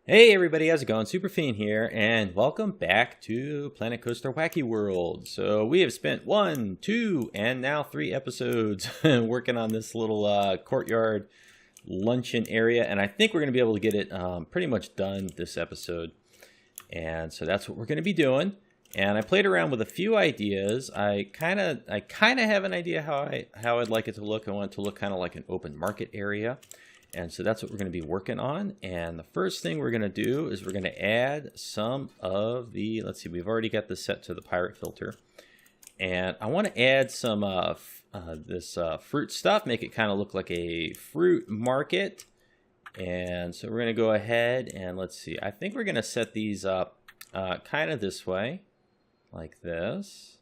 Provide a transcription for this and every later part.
Hey everybody, how's it going? Superfiend here, and welcome back to Planet Coaster Whacky World. So we have spent 1, 2, and now 3 episodes working on this little courtyard luncheon area, and I think we're going to be able to get it pretty much done this episode. And so that's what we're going to be doing. And I played around with a few ideas. I kind of have an idea how I'd like it to look. I want it to look kind of like an open market area. And so that's what we're going to be working on. And the first thing we're going to do is we're going to add some of the, let's see, we've already got this set to the pirate filter. And I want to add some this fruit stuff, make it kind of look like a fruit market. And so we're going to go ahead and let's see, I think we're going to set these up kind of this way, like this.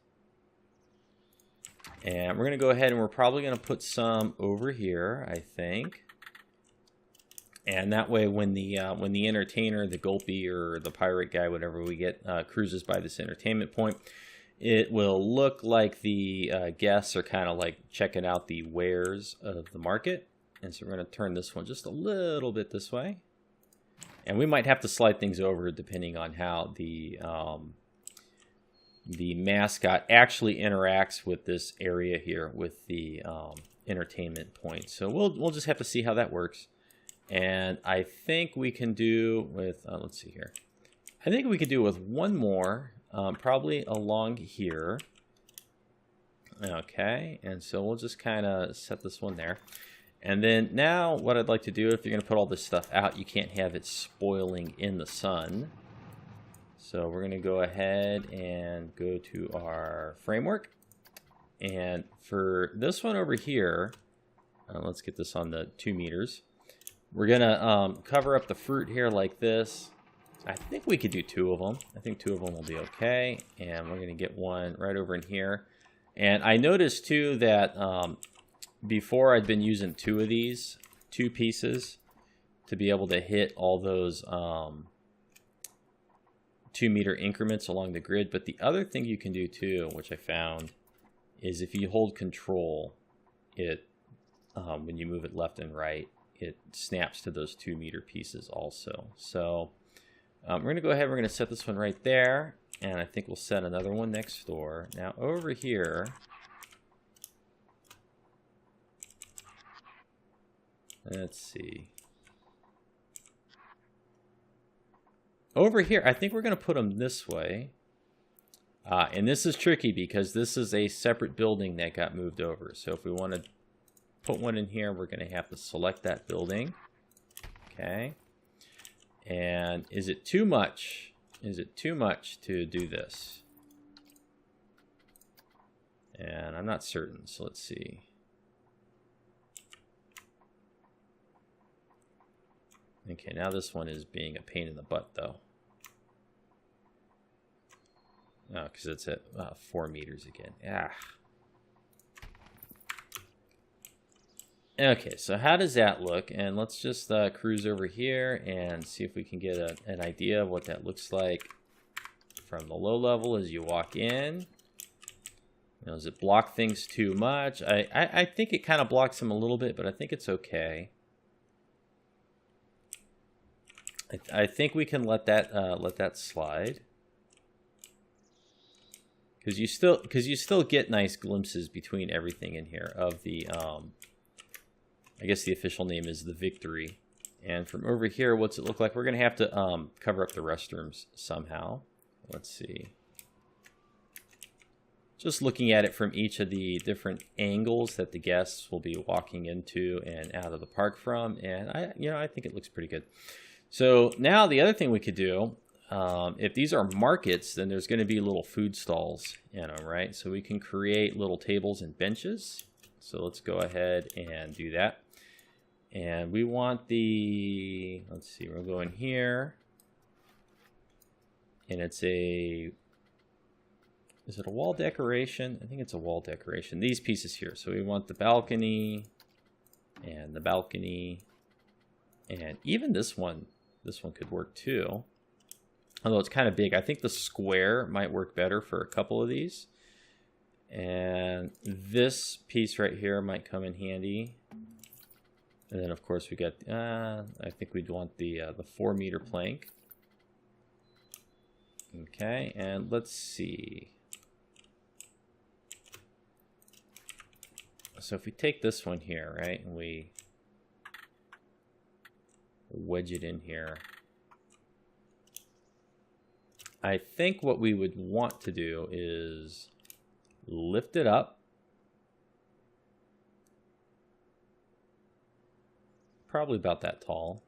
And we're going to go ahead and we're probably going to put some over here, I think. And that way, when the entertainer, the gulpy or the pirate guy, whatever we get, cruises by this entertainment point, it will look like the guests are kind of like checking out the wares of the market. And so we're going to turn this one just a little bit this way. And we might have to slide things over depending on how the mascot actually interacts with this area here with the entertainment point. So we'll just have to see how that works. And I think we can do with, let's see here. I think we could do with one more, probably along here. Okay, and so we'll just kind of set this one there. And then now what I'd like to do, if you're going to put all this stuff out, you can't have it spoiling in the sun. So we're going to go ahead and go to our framework. And for this one over here, let's get this on the 2 meters. We're going to cover up the fruit here like this. I think we could do 2 of them. I think 2 of them will be okay. And we're going to get one right over in here. And I noticed too that before I'd been using 2 of these, 2 pieces, to be able to hit all those 2 meter increments along the grid. But the other thing you can do too, which I found, is if you hold control, it when you move it left and right, it snaps to those 2 meter pieces also. So we're going to go ahead, we're going to set this one right there, and I think we'll set another one next door. Now over here, let's see. Over here, I think we're going to put them this way. And this is tricky because this is a separate building that got moved over. So if we want to put one in here, we're going to have to select that building. Okay. And is it too much? Is it too much to do this? And I'm not certain, so let's see. Okay, now this one is being a pain in the butt though. Oh, because it's at 4 meters again. Ah. Okay, so how does that look? And let's just cruise over here and see if we can get an idea of what that looks like from the low level as you walk in. You know, does it block things too much? I think it kind of blocks them a little bit, but I think it's okay. I think we can let that slide. Because you still get nice glimpses between everything in here of the I guess the official name is the Victory. And from over here, what's it look like? We're going to have to cover up the restrooms somehow. Let's see. Just looking at it from each of the different angles that the guests will be walking into and out of the park from. And I think it looks pretty good. So now the other thing we could do, if these are markets, then there's going to be little food stalls in them, right? So we can create little tables and benches. So let's go ahead and do that. And we want the, let's see, we'll go in here. And it's a, is it a wall decoration? I think it's a wall decoration. These pieces here. So we want the balcony and the balcony. And even this one could work too. Although it's kind of big. I think the square might work better for a couple of these. And this piece right here might come in handy. And then of course we got, I think we'd want the 4-meter plank. Okay, and let's see. So if we take this one here, right, and we wedge it in here, I think what we would want to do is lift it up. Probably about that tall.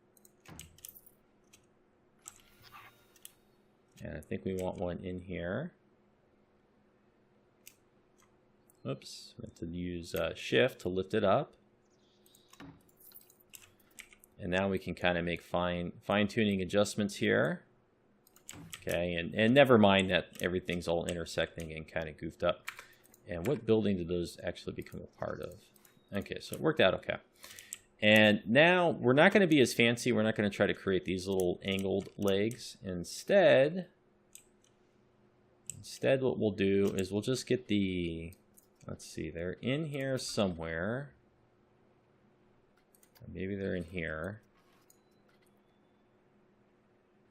And I think we want one in here. Oops, I have to use shift to lift it up. And now we can kind of make fine-tuning adjustments here. Okay, and never mind that everything's all intersecting and kind of goofed up. And what building did those actually become a part of? Okay, so it worked out okay. And now we're not going to be as fancy. We're not going to try to create these little angled legs. Instead what we'll do is we'll just get the, let's see, they're in here somewhere. Maybe they're in here.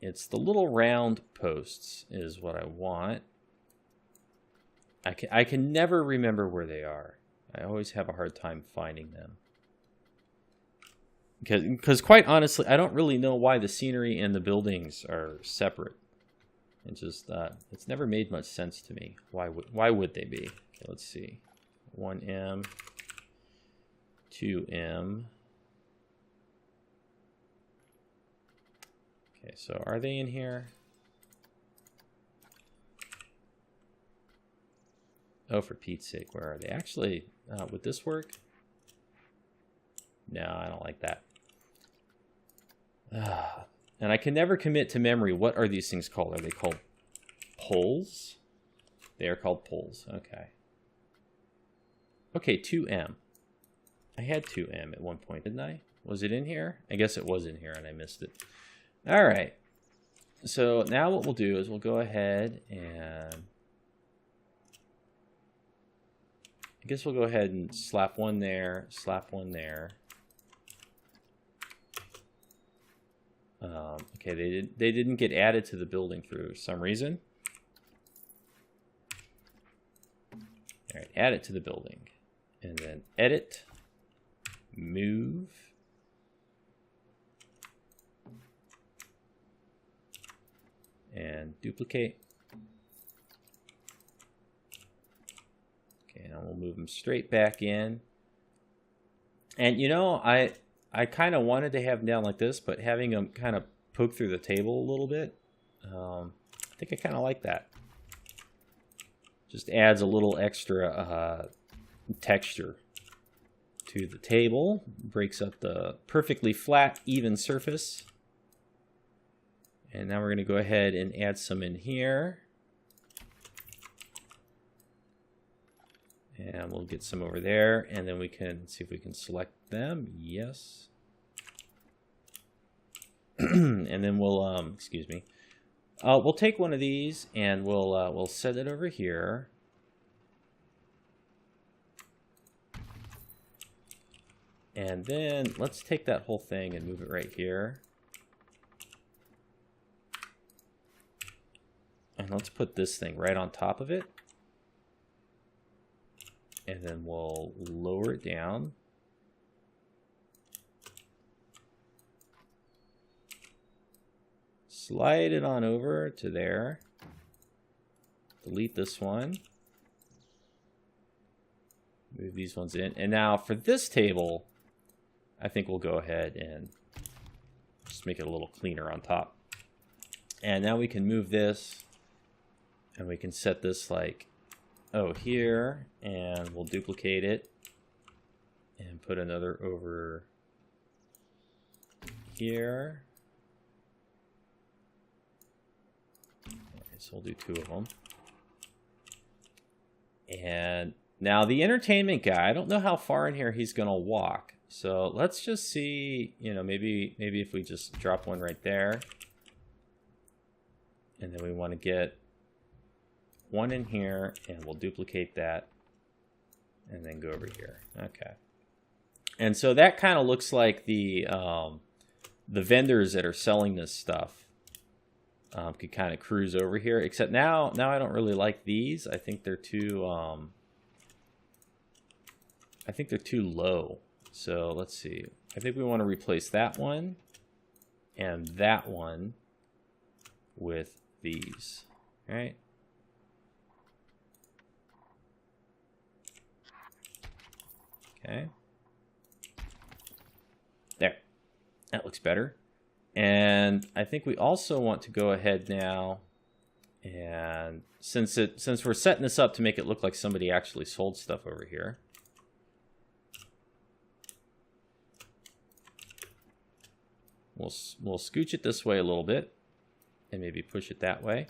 It's the little round posts is what I want. I can never remember where they are. I always have a hard time finding them. Because quite honestly, I don't really know why the scenery and the buildings are separate. It's just it's never made much sense to me. Why would they be? Okay, let's see. 1M, 2M. Okay, so are they in here? Oh, for Pete's sake, where are they? Actually, would this work? No, I don't like that. And I can never commit to memory. What are these things called? Are they called poles? They are called poles. Okay. Okay, 2M. I had 2M at one point, didn't I? Was it in here? I guess it was in here and I missed it. All right. So now what we'll do is we'll go ahead and I guess we'll go ahead and slap one there, slap one there. Okay, they didn't get added to the building for some reason. All right, add it to the building, and then edit, move, and duplicate. Okay, now we'll move them straight back in. And you know, I kind of wanted to have them down like this, but having them kind of poke through the table a little bit, I think I kind of like that. Just adds a little extra texture to the table, breaks up the perfectly flat, even surface. And now we're going to go ahead and add some in here. And we'll get some over there, and then we can see if we can select them. Yes. And then we'll, excuse me. We'll take one of these and we'll set it over here. And then let's take that whole thing and move it right here. And let's put this thing right on top of it. And then we'll lower it down. Slide it on over to there. Delete this one. Move these ones in. And now for this table, I think we'll go ahead and just make it a little cleaner on top. And now we can move this, and we can set this like, oh, here, and we'll duplicate it and put another over here. So we'll do two of them. And now the entertainment guy, I don't know how far in here he's going to walk. So let's just see, you know, maybe if we just drop one right there. And then we want to get one in here, and we'll duplicate that. And then go over here. Okay. And so that kind of looks like the vendors that are selling this stuff could kind of cruise over here. Except now I don't really like these. I think they're too low. So let's see. I think we want to replace that one and that one with these. All right. Okay. There. That looks better. And I think we also want to go ahead now, and since we're setting this up to make it look like somebody actually sold stuff over here, we'll scooch it this way a little bit and maybe push it that way.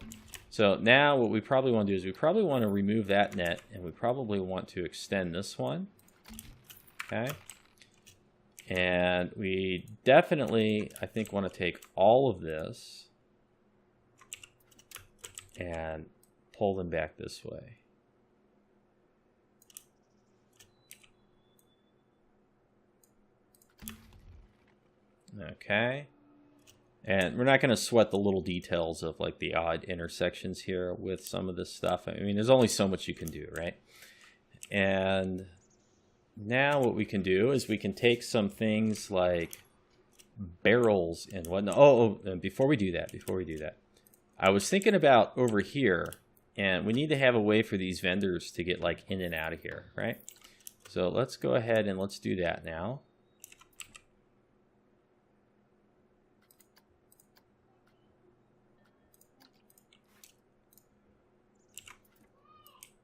So now what we probably want to do is we probably want to remove that net, and we probably want to extend this one. Okay. And we definitely, I think, want to take all of this and pull them back this way. Okay. And we're not going to sweat the little details of like the odd intersections here with some of this stuff. I mean, there's only so much you can do, right? And now what we can do is we can take some things like barrels and whatnot. Oh, and before we do that, I was thinking about over here, and we need to have a way for these vendors to get like in and out of here, right? So let's go ahead and let's do that now.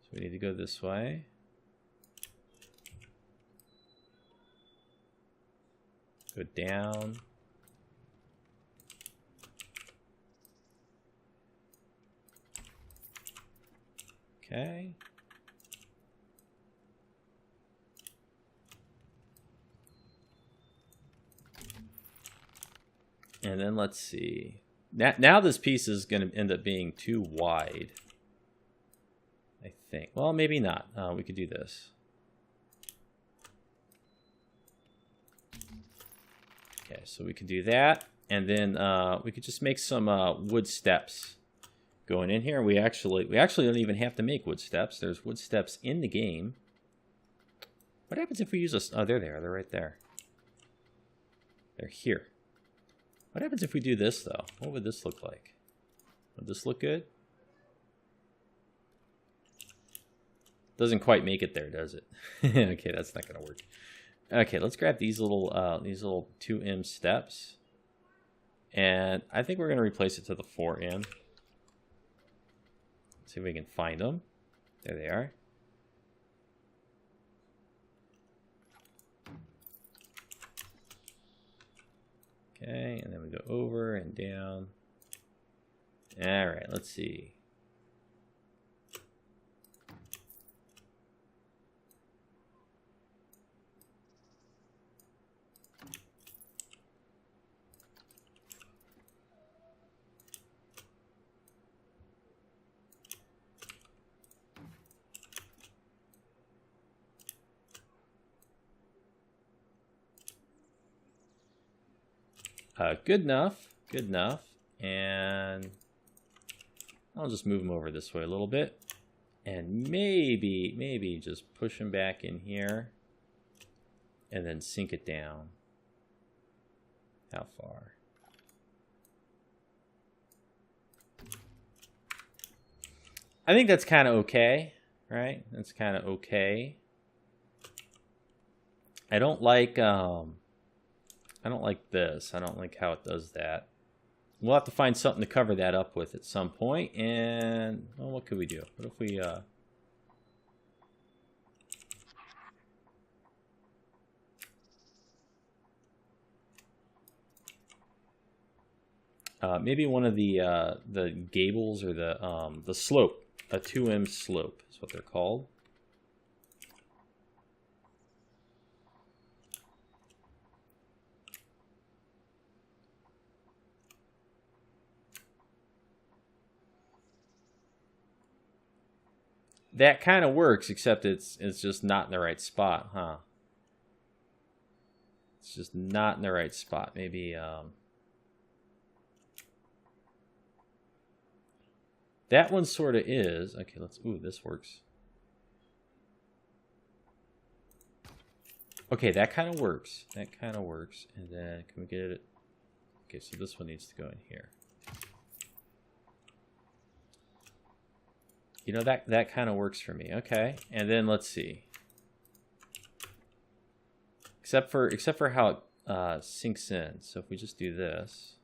So we need to go this way. Go down. Okay. And then let's see. Now this piece is going to end up being too wide, I think. Well, maybe not. We could do this. Okay, so we could do that, and then we could just make some wood steps going in here. We actually don't even have to make wood steps. There's wood steps in the game. What happens if we use a... Oh, there they are. They're right there. They're here. What happens if we do this, though? What would this look like? Would this look good? Doesn't quite make it there, does it? Okay, that's not going to work. Okay, let's grab these little 2M steps, and I think we're going to replace it to the 4M. See if we can find them. There they are. Okay, and then we go over and down. All right, let's see. Good enough, and I'll just move them over this way a little bit, and maybe just push them back in here, and then sink it down. How far? I think that's kind of okay, right? That's kind of okay. I don't like this. I don't like how it does that. We'll have to find something to cover that up with at some point. And, well, what could we do? What if we... maybe one of the gables or the slope, a 2M slope is what they're called. That kind of works, except it's just not in the right spot, huh? It's just not in the right spot. Maybe that one sort of is. Okay, let's, ooh, this works. Okay, that kind of works. That kind of works. And then can we get it? Okay, so this one needs to go in here. You know, that kind of works for me. Okay, and then let's see. Except for how it sinks in. So if we just do this.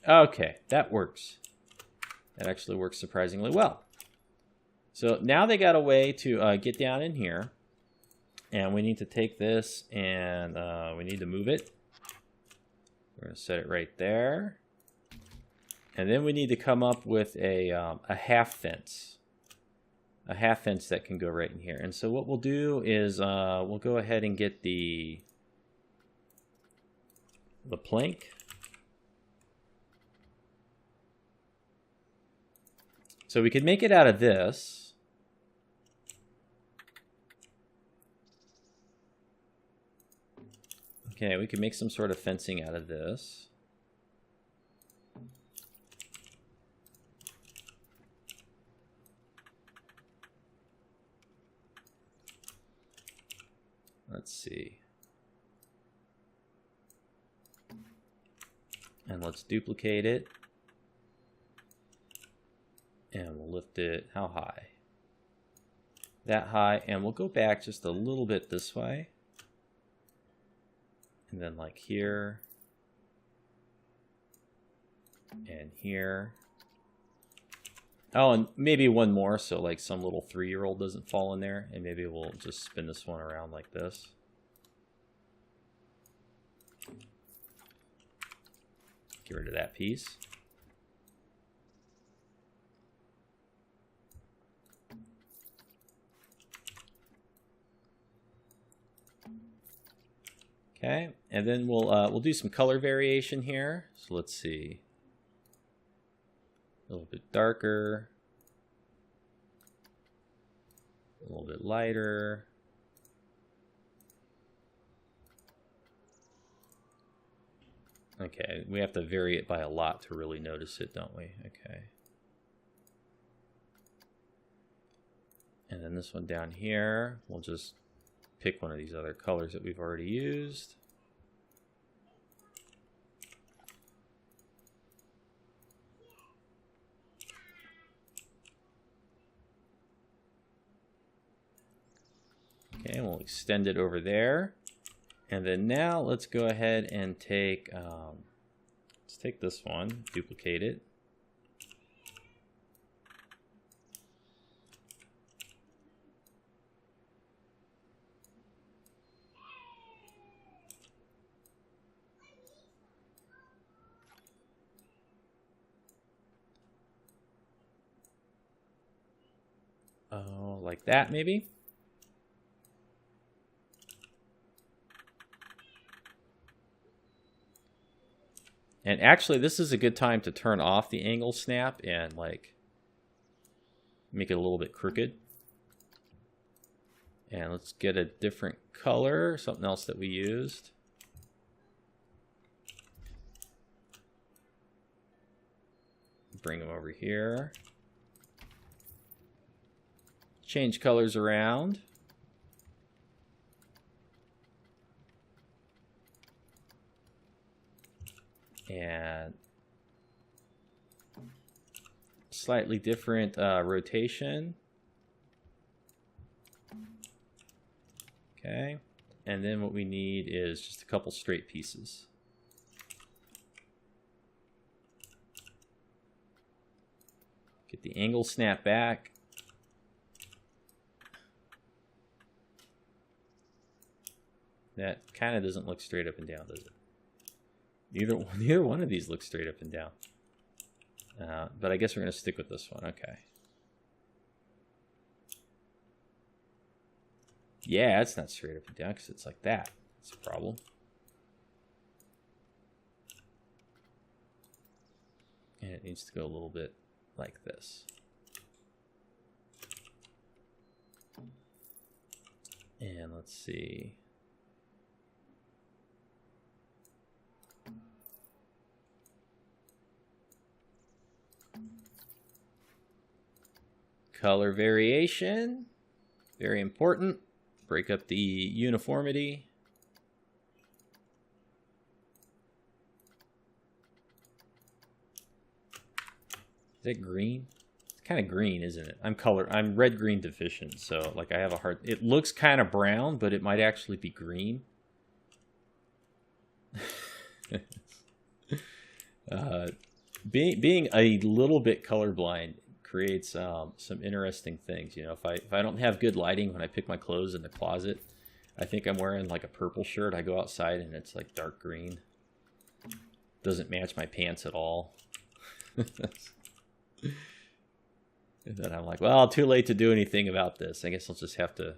Okay, that works. That actually works surprisingly well. So now they got a way to get down in here. And we need to take this and we need to move it. We're going to set it right there. And then we need to come up with a half fence. A half fence that can go right in here. And so what we'll do is we'll go ahead and get the plank. So we could make it out of this. Okay, we could make some sort of fencing out of this. Let's see. And let's duplicate it. And we'll lift it, how high? That high, and we'll go back just a little bit this way. And then like here. And here. Oh, and maybe one more, so like some little 3-year-old doesn't fall in there. And maybe we'll just spin this one around like this. Get rid of that piece. Okay, and then we'll do some color variation here. So let's see. A little bit darker. A little bit lighter. Okay, we have to vary it by a lot to really notice it, don't we? Okay. And then this one down here, we'll just pick one of these other colors that we've already used. Okay, and we'll extend it over there. And then now let's go ahead and take, let's take this one, duplicate it. Oh, like that maybe? And actually, this is a good time to turn off the angle snap and like make it a little bit crooked. And let's get a different color, something else that we used. Bring them over here. Change colors around. And slightly different rotation. Okay, and then what we need is just a couple straight pieces. Get the angle snap back. That kind of doesn't look straight up and down, does it? Neither one of these looks straight up and down. But I guess we're going to stick with this one. Okay. Yeah, it's not straight up and down because it's like that. That's a problem. And it needs to go a little bit like this. And let's see. Color variation, very important. Break up the uniformity. Is it green? It's kind of green, isn't it? I'm red-green deficient, so like I have a hard. It looks kind of brown, but it might actually be green. Being a little bit colorblind creates some interesting things. You know, if I don't have good lighting when I pick my clothes in the closet, I think I'm wearing like a purple shirt. I go outside and it's like dark green. Doesn't match my pants at all. And then I'm like, well, too late to do anything about this. I guess I'll just have to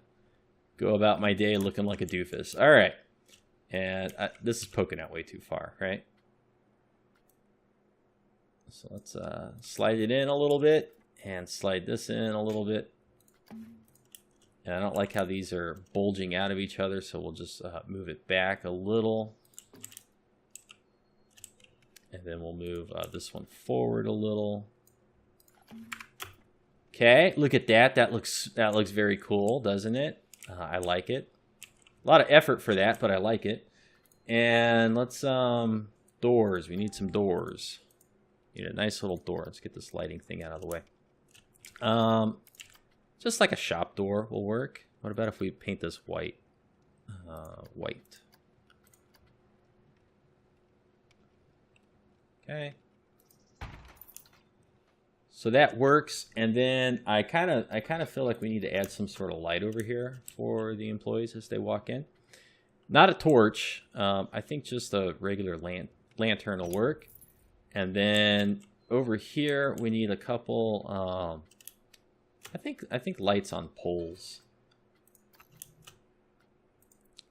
go about my day looking like a doofus. All right. And this is poking out way too far, right? So let's slide it in a little bit and slide this in a little bit. And I don't like how these are bulging out of each other, so we'll just move it back a little. And then we'll move this one forward a little. Okay, look at that. That looks very cool, doesn't it? I like it. A lot of effort for that, but I like it. And let's doors. We need some doors. Need a nice little door. Let's get this lighting thing out of the way. Just like a shop door will work. What about if we paint this white? White. Okay. So that works, and then I kind of feel like we need to add some sort of light over here for the employees as they walk in. Not a torch. I think just a regular lantern will work. And then over here we need a couple. I think lights on poles.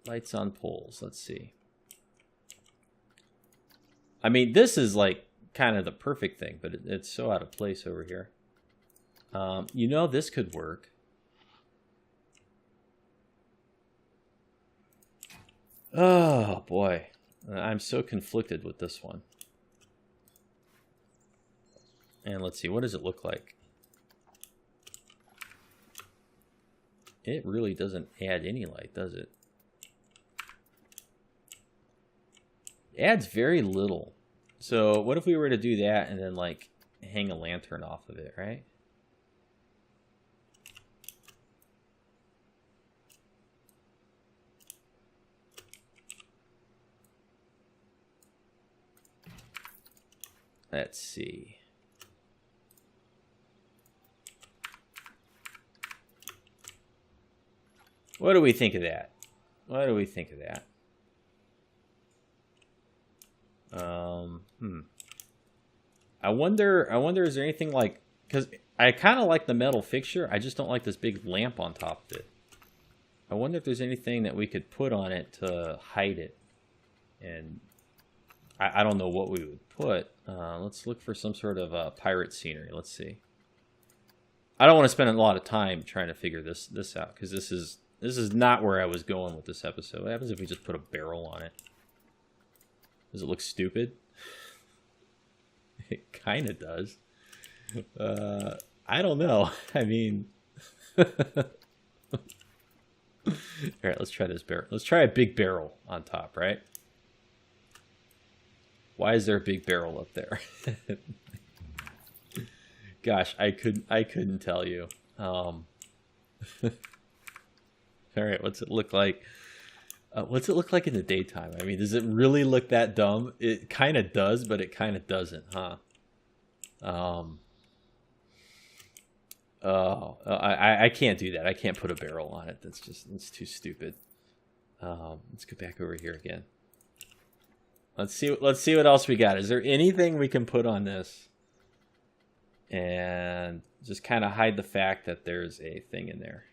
Lights on poles. Let's see. I mean, this is like kind of the perfect thing, but it's so out of place over here. You know, this could work. Oh boy, I'm so conflicted with this one. And let's see, what does it look like? It really doesn't add any light, does it? It adds very little. So what if we were to do that and then like hang a lantern off of it, right? Let's see. What do we think of that? What do we think of that? I wonder is there anything like, because I kind of like the metal fixture, I just don't like this big lamp on top of it. I wonder if there's anything that we could put on it to hide it. And I don't know what we would put. Let's look for some sort of pirate scenery. Let's see. I don't want to spend a lot of time trying to figure this out, because this is not where I was going with this episode. What happens if we just put a barrel on it? Does it look stupid? It kind of does. I don't know. I mean, all right, let's try this barrel. Let's try a big barrel on top, right? Why is there a big barrel up there? Gosh, I couldn't tell you. All right, what's it look like? What's it look like in the daytime? I mean, does it really look that dumb? It kind of does, but it kind of doesn't, huh? I can't do that. I can't put a barrel on it. It's too stupid. Let's go back over here again. Let's see what else we got. Is there anything we can put on this and just kind of hide the fact that there's a thing in there?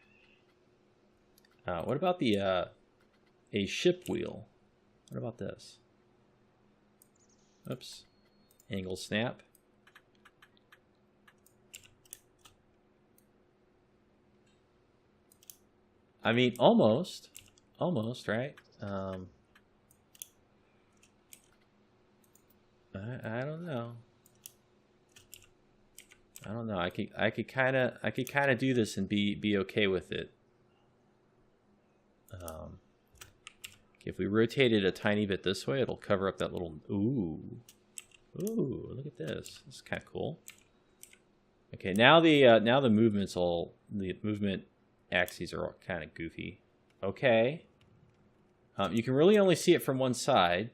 What about the a ship wheel? What about this? Oops. Angle snap. I mean, almost, right? I don't know. I don't know. I could kind of do this and be okay with it. If we rotate it a tiny bit this way, it'll cover up that little. Ooh, look at this. This is kind of cool. Okay, now the movement axes are all kind of goofy. Okay. You can really only see it from one side.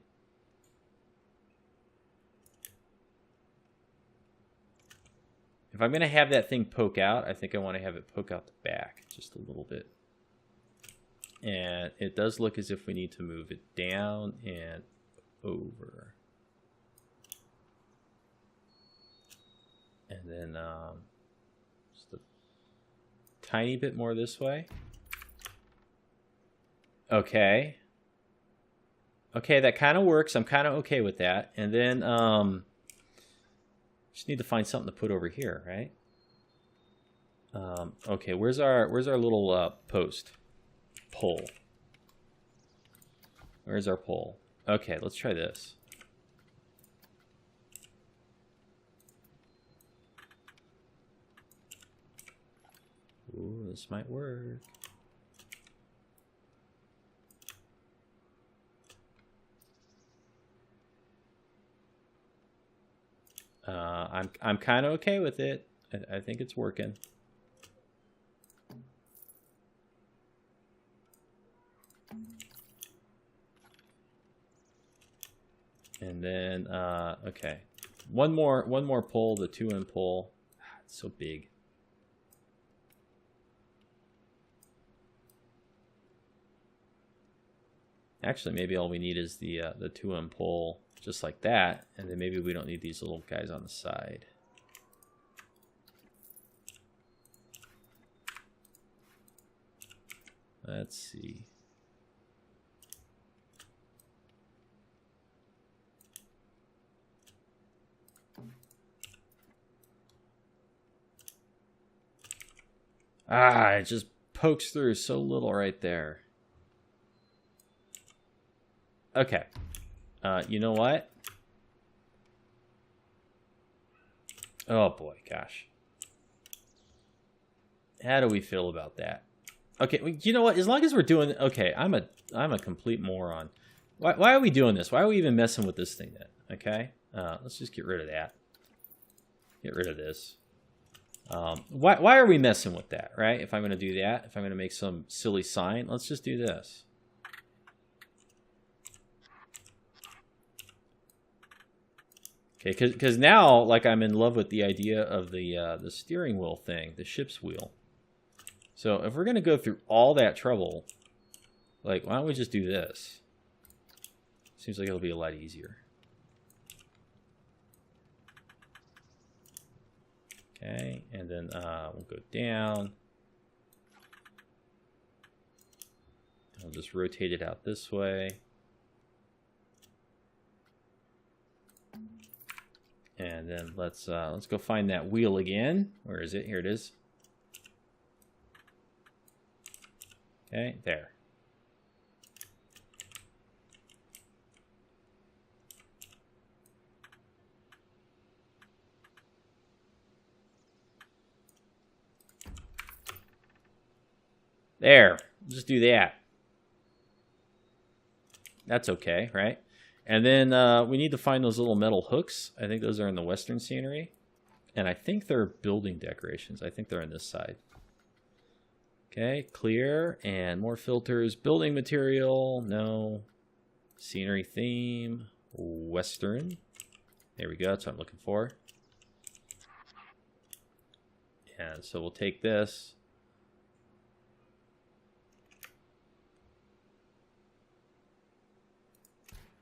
If I'm going to have that thing poke out, I think I want to have it poke out the back just a little bit. And it does look as if we need to move it down and over. And then just a tiny bit more this way. Okay. Okay, that kind of works. I'm kind of okay with that. And then just need to find something to put over here, right? Okay, where's our little post? Pole. Where's our pole? Okay, let's try this. Ooh, this might work. I'm kind of okay with it. I think it's working. And then okay, one more pull, the 2M pull. It's so big. Actually, maybe all we need is the 2M pull, just like that, and then maybe we don't need these little guys on the side. Let's see. Ah, it just pokes through so little right there. Okay. You know what? Oh boy, gosh. How do we feel about that? Okay, you know what? As long as we're doing... Okay, I'm a complete moron. Why are we doing this? Why are we even messing with this thing then? Okay? Let's just get rid of that. Get rid of this. Why are we messing with that, right? If I'm going to do that, if I'm going to make some silly sign, let's just do this. Okay, because now, like, I'm in love with the idea of the steering wheel thing, the ship's wheel. So if we're going to go through all that trouble, like, why don't we just do this? Seems like it'll be a lot easier. Okay, and then we'll go down. I'll just rotate it out this way. And then let's go find that wheel again. Where is it? Here it is. Okay, there. There. Just do that. That's okay, right? And then we need to find those little metal hooks. I think those are in the western scenery. And I think they're building decorations. I think they're on this side. Okay, clear. And more filters. Building material. No. Scenery theme. Western. There we go. That's what I'm looking for. And so we'll take this.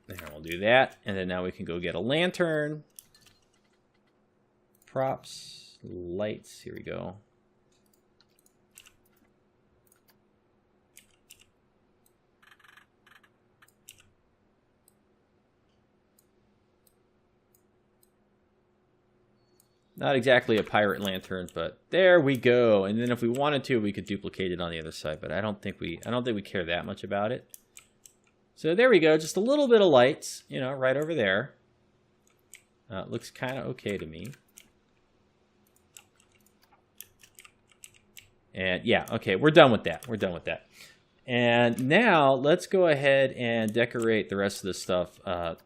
And we'll do that. And then now we can go get a lantern. Props. Lights. Here we go. Not exactly a pirate lantern, but there we go. And then if we wanted to, we could duplicate it on the other side, but I don't think we care that much about it. So there we go, just a little bit of lights, you know, right over there. Looks kind of okay to me. And yeah, okay, we're done with that. We're done with that. And now let's go ahead and decorate the rest of this stuff a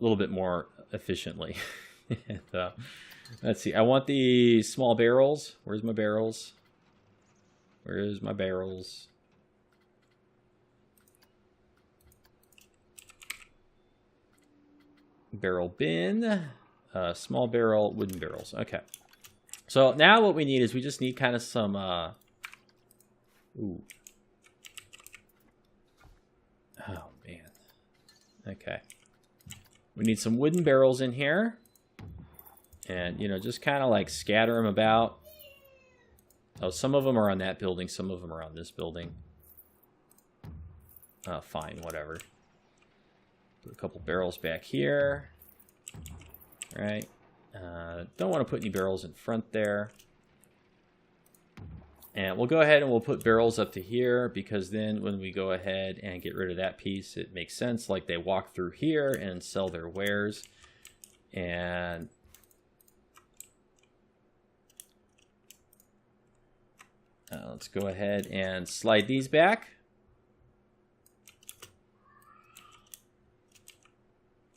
little bit more efficiently. And, let's see, I want the small barrels. Where's my barrels? Where's my barrels? Barrel bin, small barrel, wooden barrels. Okay. So now what we need is we just need kind of some, ooh. Oh, man. Okay. We need some wooden barrels in here. And, you know, just kind of like scatter them about. Oh, some of them are on that building. Some of them are on this building. Fine, whatever. Put a couple barrels back here. All right. Don't want to put any barrels in front there. And we'll go ahead and we'll put barrels up to here, because then when we go ahead and get rid of that piece, it makes sense. Like they walk through here and sell their wares. And let's go ahead and slide these back.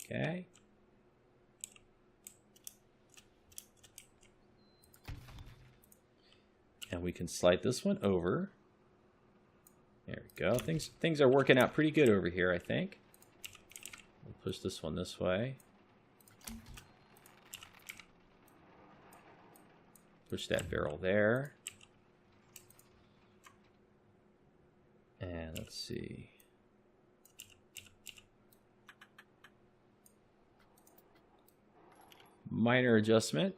Okay. And we can slide this one over. There we go. Things are working out pretty good over here, I think. We'll push this one this way. Push that barrel there. And let's see. Minor adjustment.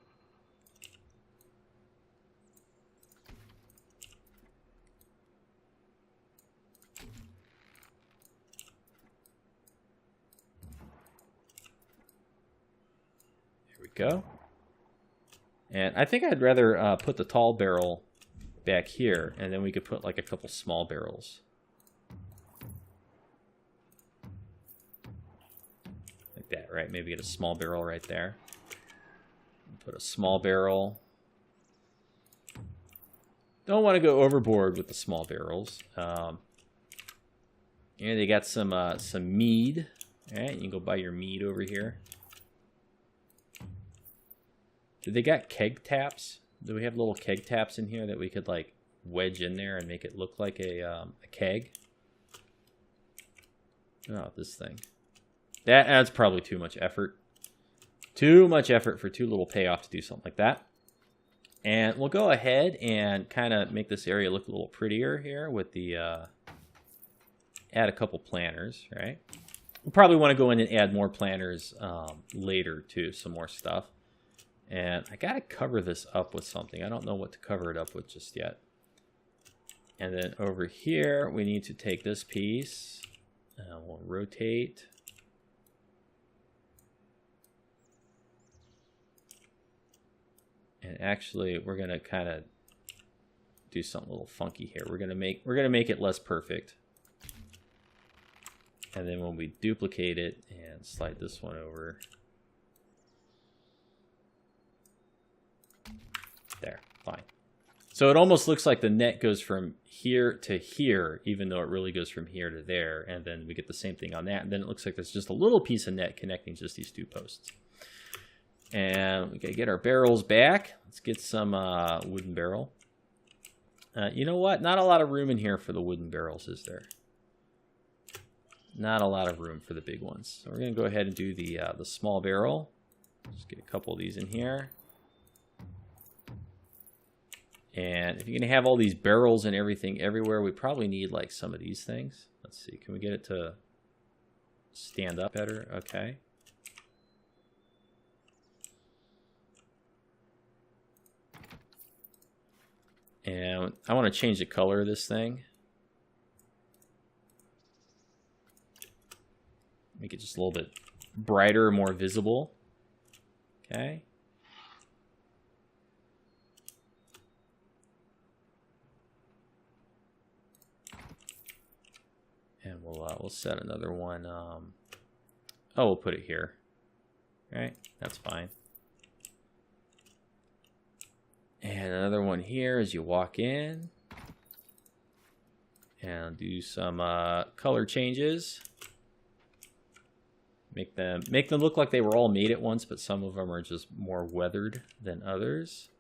Go. And I think I'd rather put the tall barrel back here, and then we could put like a couple small barrels. Like that, right? Maybe get a small barrel right there. Put a small barrel. Don't want to go overboard with the small barrels. And they got some mead. All right, you can go buy your mead over here. Do they got keg taps? Do we have little keg taps in here that we could like wedge in there and make it look like a keg? Oh, this thing. That's probably too much effort. Too much effort for too little payoff to do something like that. And we'll go ahead and kind of make this area look a little prettier here with the add a couple planters, right? We'll probably want to go in and add more planters later too, some more stuff. And I gotta cover this up with something. I don't know what to cover it up with just yet. And then over here, we need to take this piece and we'll rotate. And actually, we're gonna kind of do something a little funky here. We're gonna make it less perfect. And then when we duplicate it and slide this one over. There, fine. So it almost looks like the net goes from here to here, even though it really goes from here to there. And then we get the same thing on that. And then it looks like there's just a little piece of net connecting just these two posts. And we gotta get our barrels back. Let's get some wooden barrel. You know what? Not a lot of room in here for the wooden barrels, is there? Not a lot of room for the big ones. So we're gonna go ahead and do the small barrel. Just get a couple of these in here. And if you're going to have all these barrels and everything everywhere, we probably need like some of these things. Let's see, can we get it to stand up better? Okay. And I want to change the color of this thing. Make it just a little bit brighter, more visible. Okay. And we'll set another one. Oh, we'll put it here. All right, that's fine. And another one here as you walk in. And do some color changes. Make them look like they were all made at once, but some of them are just more weathered than others.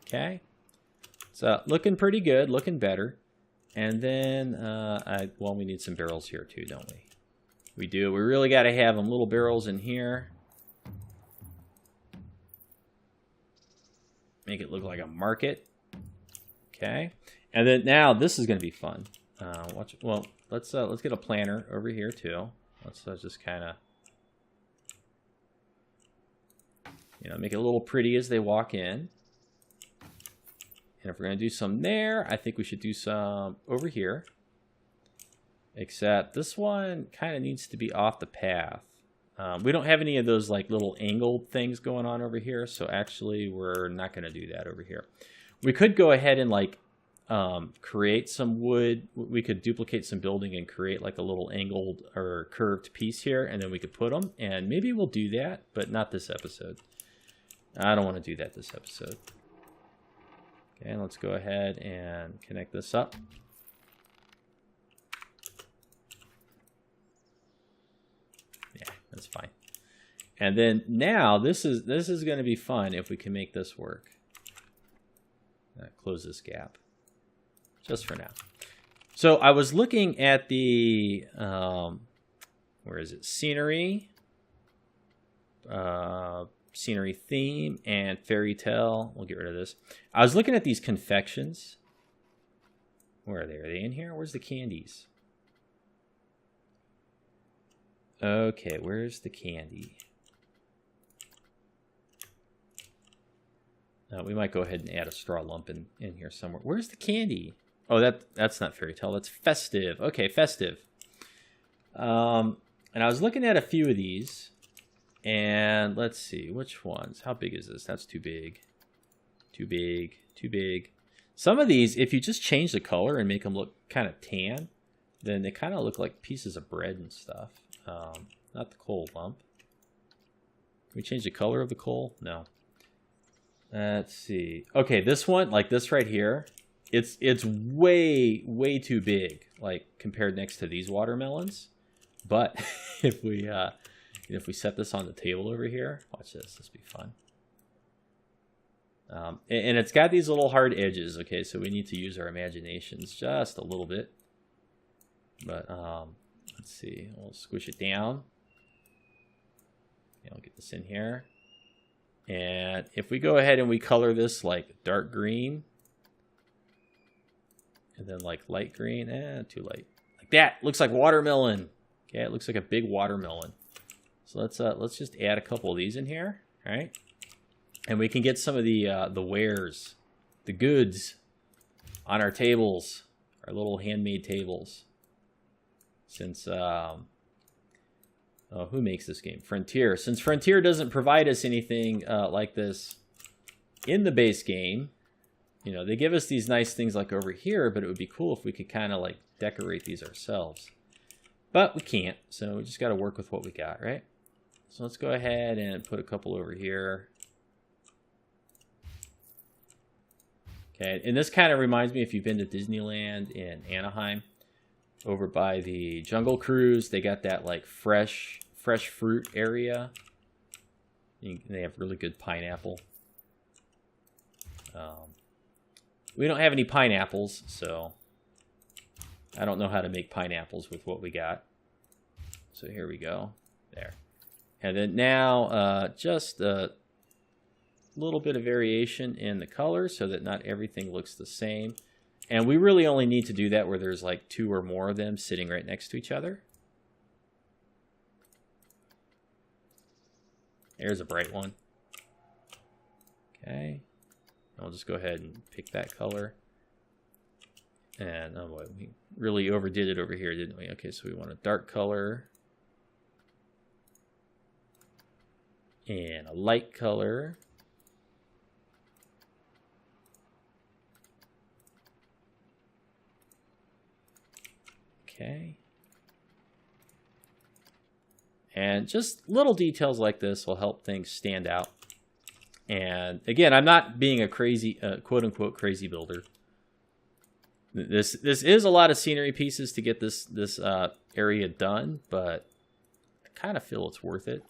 Okay, so looking pretty good, looking better. And then, well, we need some barrels here too, don't we? We do. We really got to have them little barrels in here. Make it look like a market. Okay, and then now this is going to be fun. Well, let's get a planter over here too. Let's just kind of, you know, make it a little pretty as they walk in. And if we're going to do some there, I think we should do some over here. Except this one kind of needs to be off the path. We don't have any of those like little angled things going on over here, so actually we're not going to do that over here. We could go ahead and like create some wood. We could duplicate some building and create like a little angled or curved piece here, and then we could put them. And maybe we'll do that, but not this episode. I don't want to do that this episode. Okay, let's go ahead and connect this up. Yeah, that's fine. And then now this is going to be fun if we can make this work. Close this gap, just for now. So I was looking at the where is it? Scenery. Scenery theme and fairy tale. We'll get rid of this. I was looking at these confections. Where are they? Are they in here? Where's the candies? Okay, where's the candy? We might go ahead and add a straw lump in here somewhere. Where's the candy? Oh, that's not fairy tale. That's festive. Okay, festive. And I was looking at a few of these. And let's see, which ones? How big is this? That's too big. Too big. Too big. Some of these, if you just change the color and make them look kind of tan, then they kind of look like pieces of bread and stuff. Not the coal lump. Can we change the color of the coal? No. Let's see. Okay, this one, like this right here, it's way too big, like compared next to these watermelons. But if we set this on the table over here, watch this. This will be fun. And it's got these little hard edges. Okay, so we need to use our imaginations just a little bit. But let's see. We'll squish it down. Okay, I'll get this in here. And if we go ahead and we color this like dark green, and then like light green, too light. Like that, looks like watermelon. Okay, it looks like a big watermelon. So let's just add a couple of these in here, all right? And we can get some of the wares, the goods, on our tables, our little handmade tables. Since who makes this game? Frontier. Since Frontier doesn't provide us anything like this in the base game, you know, they give us these nice things like over here, but it would be cool if we could kind of like decorate these ourselves. But we can't, so we just got to work with what we got, right? So let's go ahead and put a couple over here. Okay, and this kind of reminds me, if you've been to Disneyland in Anaheim, over by the Jungle Cruise, they got that like fresh fruit area. They have really good pineapple. We don't have any pineapples, so I don't know how to make pineapples with what we got. So here we go. There. And then now just a little bit of variation in the color so that not everything looks the same. And we really only need to do that where there's like two or more of them sitting right next to each other. There's a bright one. Okay. I'll just go ahead and pick that color. And oh boy, we really overdid it over here, didn't we? Okay, so we want a dark color. And a light color. Okay. And just little details like this will help things stand out. And again, I'm not being a crazy, quote-unquote crazy builder. This is a lot of scenery pieces to get this area done, but I kind of feel it's worth it.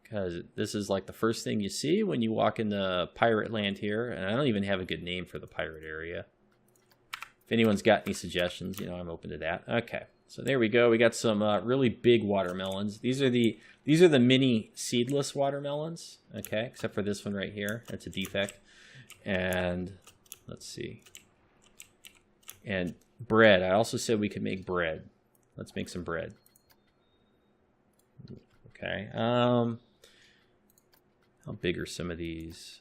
Because this is like the first thing you see when you walk into pirate land here. And I don't even have a good name for the pirate area. If anyone's got any suggestions, you know, I'm open to that. Okay, so there we go. We got some really big watermelons. These are the mini seedless watermelons. Okay, except for this one right here. That's a defect. And let's see. And bread. I also said we could make bread. Let's make some bread. Okay. How big are some of these?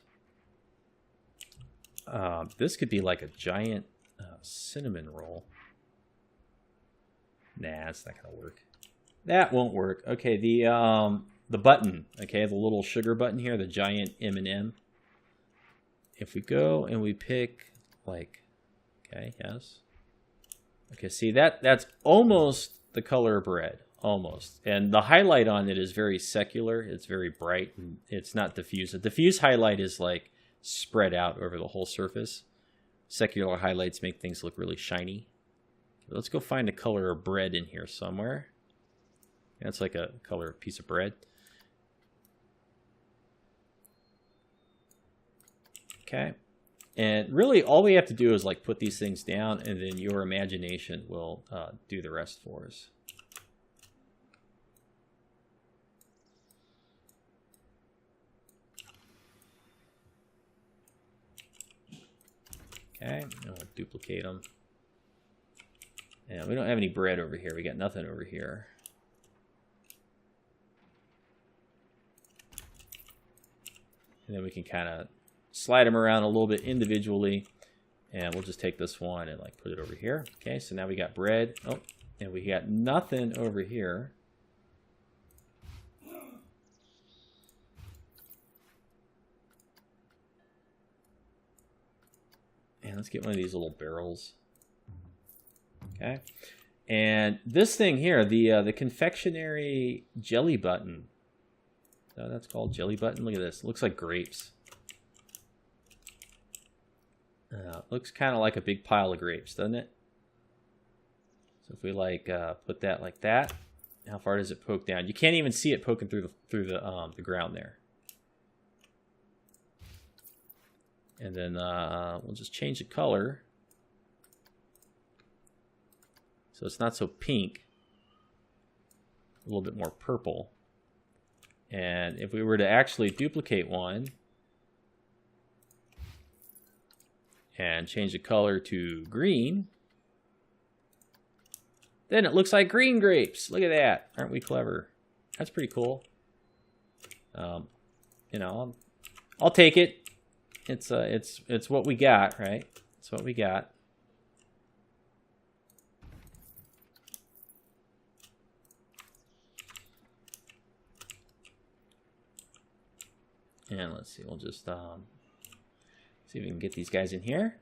This could be like a giant cinnamon roll. Nah, it's not gonna work. That won't work. Okay, the button. Okay, the little sugar button here, the giant M&M. If we go and we pick like, okay, yes. Okay, see that's almost the color of bread. Almost. And the highlight on it is very secular. It's very bright. And it's not diffuse. The diffuse highlight is like spread out over the whole surface. Secular highlights make things look really shiny. Let's go find a color of bread in here somewhere. That's like a color of piece of bread. Okay. And really all we have to do is like put these things down, and then your imagination will do the rest for us. Okay, and we'll duplicate them. And we don't have any bread over here. We got nothing over here. And then we can kind of slide them around a little bit individually. And we'll just take this one and like put it over here. Okay, so now we got bread. Oh, and we got nothing over here. And let's get one of these little barrels. Okay. And this thing here, the confectionery jelly button. Oh, that's called jelly button. Look at this. It looks like grapes. Looks kind of like a big pile of grapes, doesn't it? So if we like put that like that, how far does it poke down? You can't even see it poking through the ground there. And then we'll just change the color. So it's not so pink. A little bit more purple. And if we were to actually duplicate one and change the color to green, then it looks like green grapes. Look at that. Aren't we clever? That's pretty cool. You know, I'll take it. It's what we got, right? It's what we got. And let's see, we'll just see if we can get these guys in here.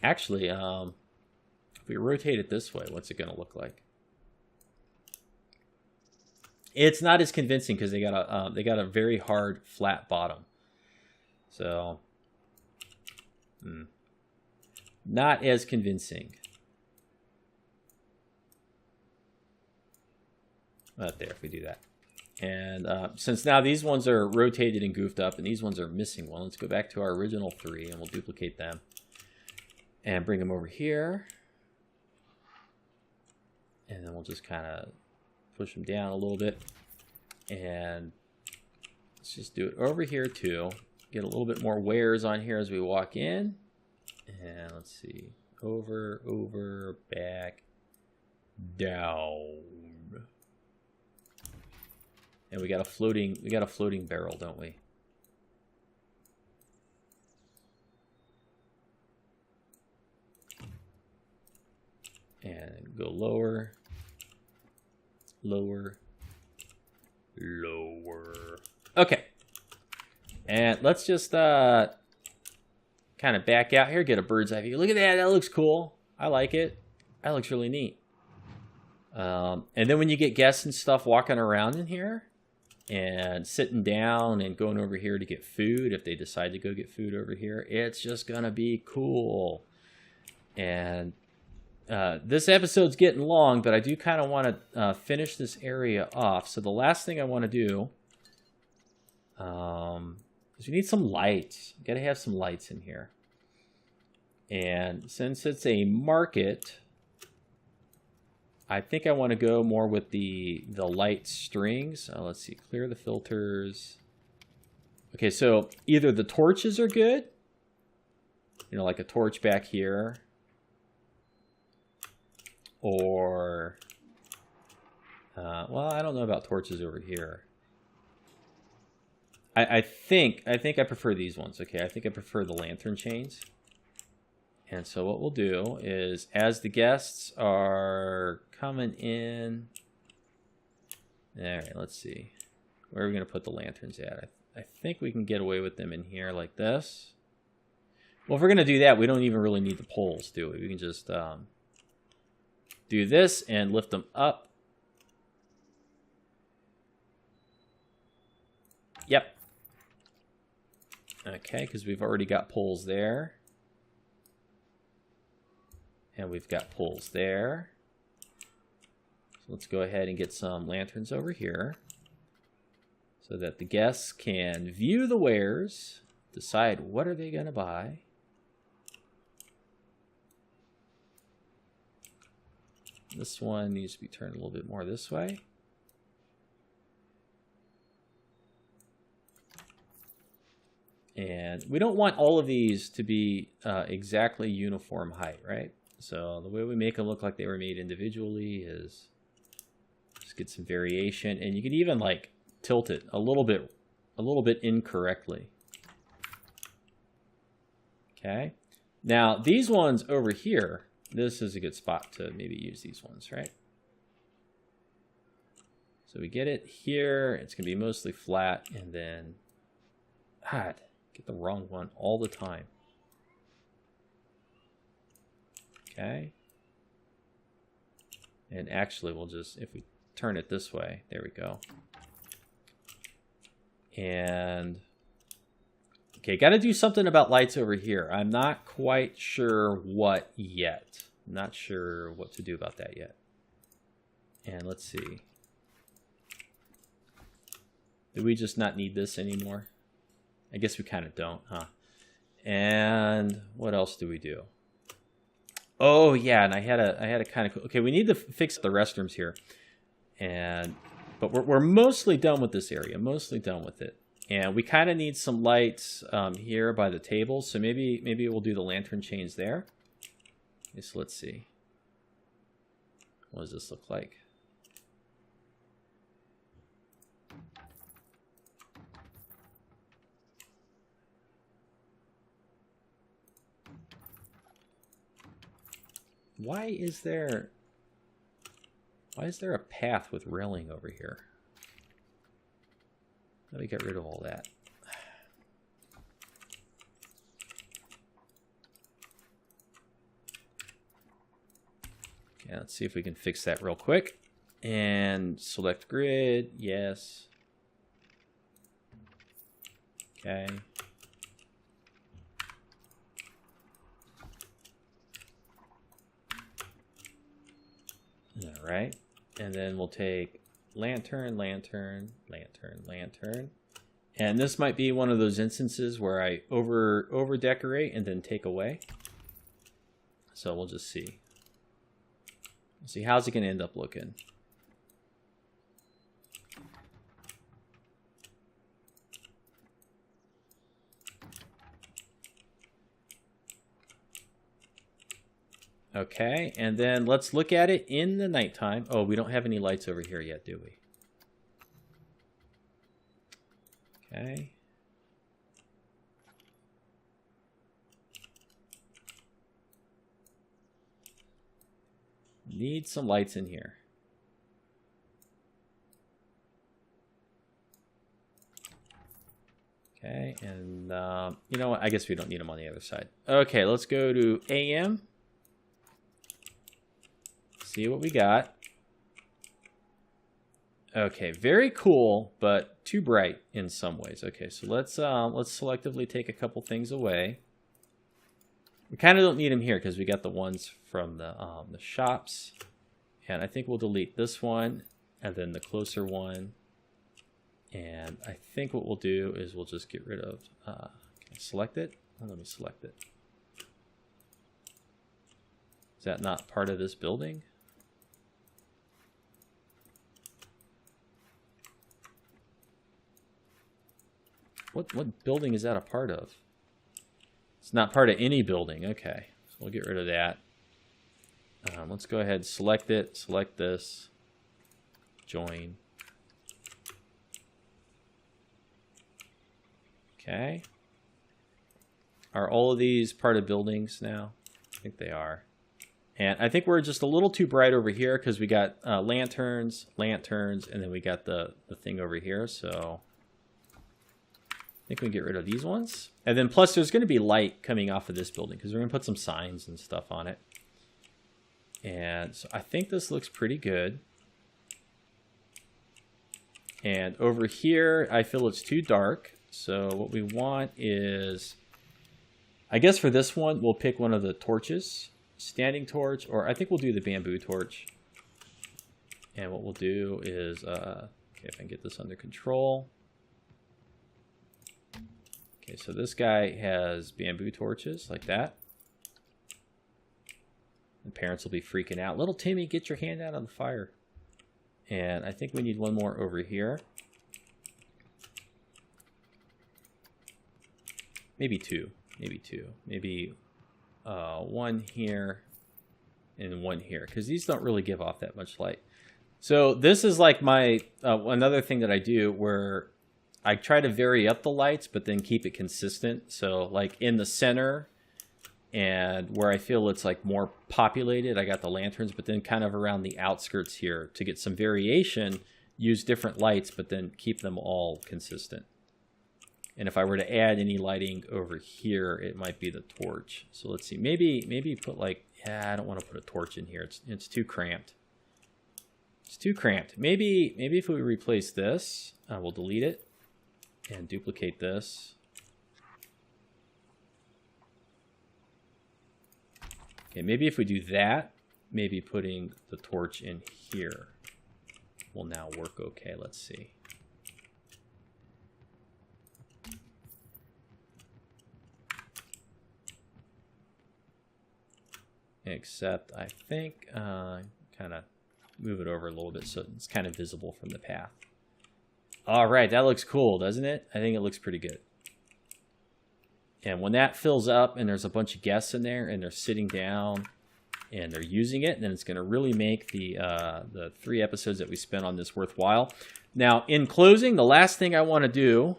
Actually, if we rotate it this way, what's it going to look like? It's not as convincing because they got a very hard flat bottom. So not as convincing. Not there if we do that. And since now these ones are rotated and goofed up and these ones are missing one, let's go back to our original three and we'll duplicate them and bring them over here. And then we'll just kind of push them down a little bit. And let's just do it over here too. Get a little bit more wares on here as we walk in. And let's see. Over, over, back, down. And we got a floating barrel, don't we? And go lower, lower, Lower. Okay. And let's just kind of back out here, get a bird's eye view. Look at that. That looks cool. I like it. That looks really neat. And then when you get guests and stuff walking around in here and sitting down and going over here to get food, if they decide to go get food over here, it's just going to be cool. And this episode's getting long, but I do kind of want to finish this area off. So the last thing I want to do is we need some lights. Got to have some lights in here. And since it's a market, I think I want to go more with the light strings. Let's see, clear the filters. Okay, so either the torches are good, you know, like a torch back here, or well, I don't know about torches over here. I think I prefer these ones. Okay, I think I prefer the lantern chains. And so what we'll do is, as the guests are coming in, all right, let's see, where are we going to put the lanterns at? I think we can get away with them in here like this. Well, if we're going to do that, we don't even really need the poles, do we? We can just do this and lift them up. Yep. Okay, because we've already got poles there. And we've got poles there. So let's go ahead and get some lanterns over here so that the guests can view the wares, decide what are they going to buy. This one needs to be turned a little bit more this way. And we don't want all of these to be exactly uniform height, right? So the way we make them look like they were made individually is just get some variation, and you can even like tilt it a little bit incorrectly. Okay. Now these ones over here, this is a good spot to maybe use these ones, right? So we get it here. It's gonna be mostly flat, and then get the wrong one all the time. Okay. And actually, we'll just, if we turn it this way, there we go. And, okay, got to do something about lights over here. I'm not quite sure what yet. I'm not sure what to do about that yet. And let's see. Do we just not need this anymore? I guess we kind of don't, huh? And what else do we do? Oh yeah, and I had a kind of, okay, we need to fix the restrooms here, but we're mostly done with this area, mostly done with it, and we kind of need some lights here by the tables. So maybe we'll do the lantern chains there. Okay, so let's see, what does this look like? Why is there a path with railing over here? Let me get rid of all that. Okay, let's see if we can fix that real quick. And select grid, yes. Okay. All right, and then we'll take lantern, lantern, lantern, lantern. And this might be one of those instances where I over decorate and then take away. So we'll just see. We'll see how's it going to end up looking. Okay, and then let's look at it in the nighttime. Oh, we don't have any lights over here yet, do we? Okay. Need some lights in here. Okay, and you know what? I guess we don't need them on the other side. Okay, let's go to AM. See what we got. Okay, very cool, but too bright in some ways. Okay, so let's selectively take a couple things away. We kind of don't need them here because we got the ones from the shops, and I think we'll delete this one and then the closer one. And I think what we'll do is we'll just get rid of. Can I select it? Oh, let me select it. Is that not part of this building? What building is that a part of? It's not part of any building. Okay, so we'll get rid of that. Let's go ahead and select it. Select this. Join. Okay. Are all of these part of buildings now? I think they are. And I think we're just a little too bright over here because we got lanterns, and then we got the thing over here. So I think we can get rid of these ones. And then plus there's going to be light coming off of this building because we're going to put some signs and stuff on it. And so I think this looks pretty good. And over here, I feel it's too dark. So what we want is, I guess for this one, we'll pick one of the torches. Standing torch, or I think we'll do the bamboo torch. And what we'll do is, okay, if I can get this under control. Okay, so this guy has bamboo torches like that. And parents will be freaking out. Little Timmy, get your hand out of the fire. And I think we need one more over here. Maybe two. Maybe one here and one here, because these don't really give off that much light. So this is like my another thing that I do where I try to vary up the lights but then keep it consistent. So like in the center and where I feel it's like more populated, I got the lanterns, but then kind of around the outskirts here to get some variation, use different lights but then keep them all consistent. And if I were to add any lighting over here, it might be the torch. So let's see, maybe put like, yeah, I don't want to put a torch in here. It's too cramped. It's too cramped. Maybe if we replace this, we'll delete it and duplicate this. Okay, maybe if we do that, maybe putting the torch in here will now work okay. Let's see. Except I think kind of move it over a little bit so it's kind of visible from the path. All right, that looks cool, doesn't it? I think it looks pretty good. And when that fills up and there's a bunch of guests in there and they're sitting down and they're using it, then it's going to really make the 3 episodes that we spent on this worthwhile. Now, in closing, the last thing I want to do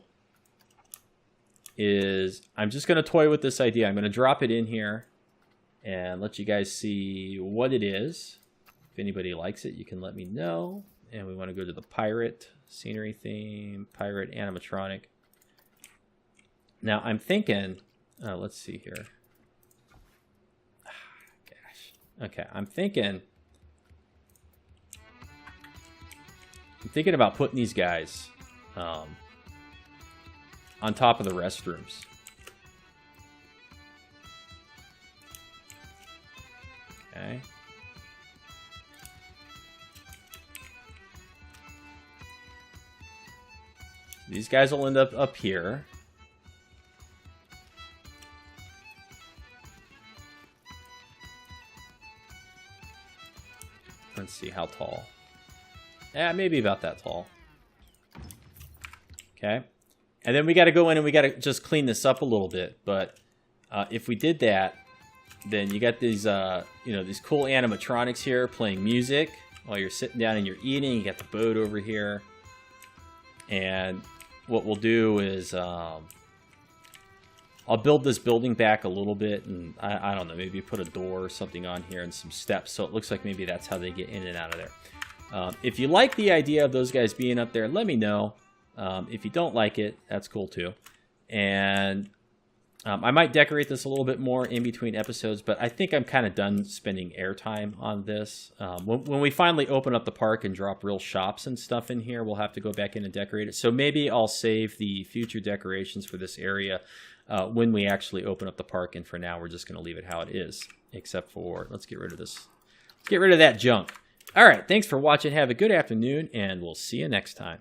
is I'm just going to toy with this idea. I'm going to drop it in here and let you guys see what it is. If anybody likes it, you can let me know. And we want to go to the pirate scenery theme, pirate animatronic. Now I'm thinking, let's see here. Gosh. Okay, I'm thinking about putting these guys on top of the restrooms. Okay. These guys will end up here. Let's see how tall. Yeah, maybe about that tall. Okay. And then we got to go in and we got to just clean this up a little bit. But if we did that, then you got these, these cool animatronics here playing music while you're sitting down and you're eating. You got the boat over here. And what we'll do is I'll build this building back a little bit. And I don't know, maybe put a door or something on here and some steps. So it looks like maybe that's how they get in and out of there. If you like the idea of those guys being up there, let me know. If you don't like it, that's cool too. And I might decorate this a little bit more in between episodes, but I think I'm kind of done spending airtime on this. When we finally open up the park and drop real shops and stuff in here, we'll have to go back in and decorate it. So maybe I'll save the future decorations for this area when we actually open up the park. And for now, we're just going to leave it how it is, except for, let's get rid of this. Let's get rid of that junk. All right, thanks for watching. Have a good afternoon, and we'll see you next time.